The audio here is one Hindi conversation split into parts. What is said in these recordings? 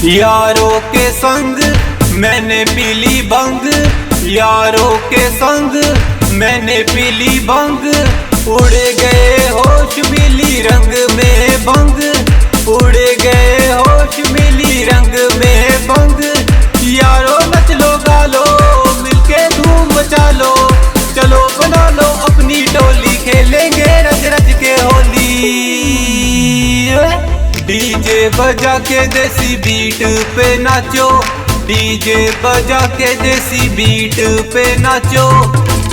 यारों के संग मैंने पीली भंग, यारों के संग मैंने पीली भंग, उड़ गए होश मिली रंग में भंग, उड़ गए होश मिली रंग में भंग। यारों नच लो गा लो मिलके धूम मचा लो, चलो बना लो अपनी टोली, खेलेंगे रज रज के होली। डीजे बजा के देसी बीट पे नाचो, डीजे बजा के देसी बीट पे नाचो,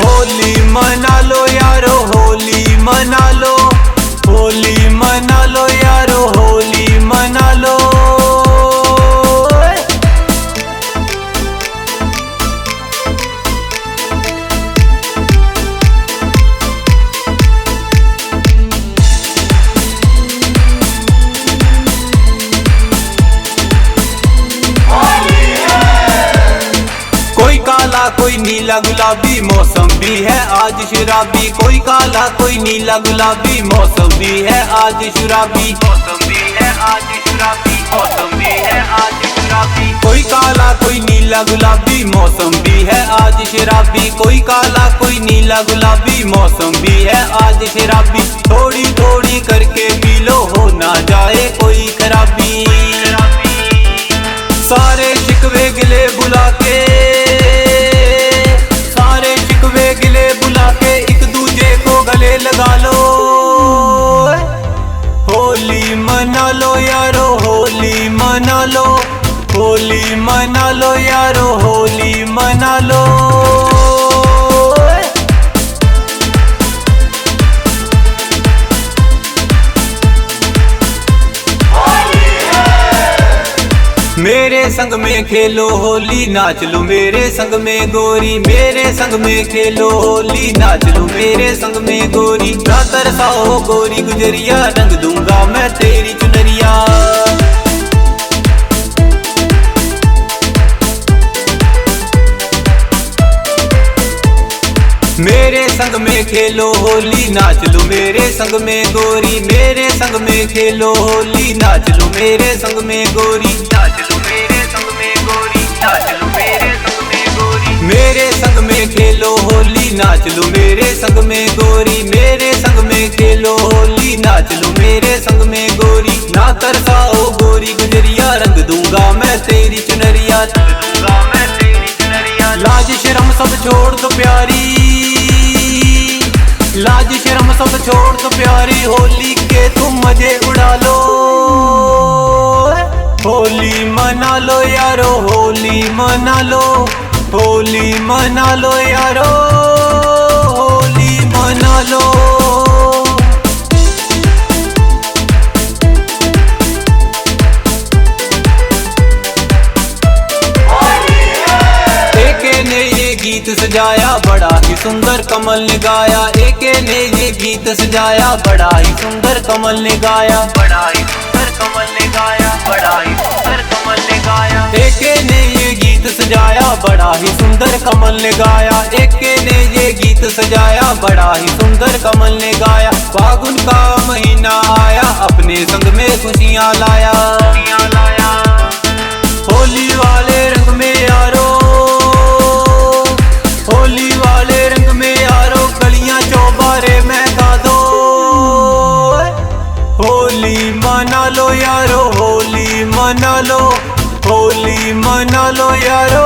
होली मना लो यारो होली मना लो, होली मना लो यारो होली मना लो। कोई काला कोई नीला गुलाबी मौसम भी है आज शराबी, कोई काला कोई नीला गुलाबी मौसम भी है आज शराबी, मौसम भी है आज शराबी, मौसम भी है आज शराबी। कोई काला कोई नीला गुलाबी मौसम भी है आज शराबी, कोई काला कोई नीला गुलाबी मौसम भी है आज शराबी। थोड़ी थोड़ी करके पी लो हो ना जाए कोई खराबी, सारे शिकवे गिले बुला के, सारे शिकवे गिले बुला के एक दूजे को गले लगा लो, होली मना लो यारो होली मना लो, होली मना लो यारो होली मना लो। मेरे संग में खेलो होली नाच लो मेरे संग में गोरी, मेरे संग में खेलो होली नाच लो मेरे संग में गोरी। ना तरसाओ गोरी गुजरिया रंग दूंगा मैं तेरी चुनरिया, मेरे संग में खेलो होली नाच लो मेरे संग में गोरी, मेरे संग में खेलो होली नाच लो मेरे संग में गोरी, नाच लो मेरे संग में गोरी, नाच लो मेरे संग में गोरी। मेरे संग में खेलो होली नाच लो मेरे संग में गोरी, मेरे संग में खेलो होली नाच लो मेरे संग में गोरी। ना तरसाओ गोरी गुजरिया रंग दूंगा मैं तेरी चुनरिया, रंग दूंगा मैं तेरी चुनरिया। लाज शर्म सब छोड़ दो प्यारी, लाज शर्म सब छोड़ दो प्यारी, होली के तुम मजे उड़ा लो, होली मना लो यारो होली मना लो, होली मना लो यारो होली मना लो। गीत सजाया बड़ा ही सुंदर कमल ने गाया, एके ने ये गीत सजाया बड़ा ही सुंदर कमल ने गाया, बड़ा ही सुंदर कमल ने गाया, बड़ा ही सुंदर कमल ने गाया। एके ने ये गीत सजाया बड़ा ही सुंदर कमल ने गाया, एके ने ये गीत सजाया बड़ा ही सुंदर कमल ने गाया। फागुन का महीना आया अपने संग में खुशियाँ लाया, खुशियाँ लाया। होली वाले रंग में यारो, होली वाले रंग में यारो गलियां चौबारे महका दो, होली मना लो यारो होली मना लो, होली मना लो यारो।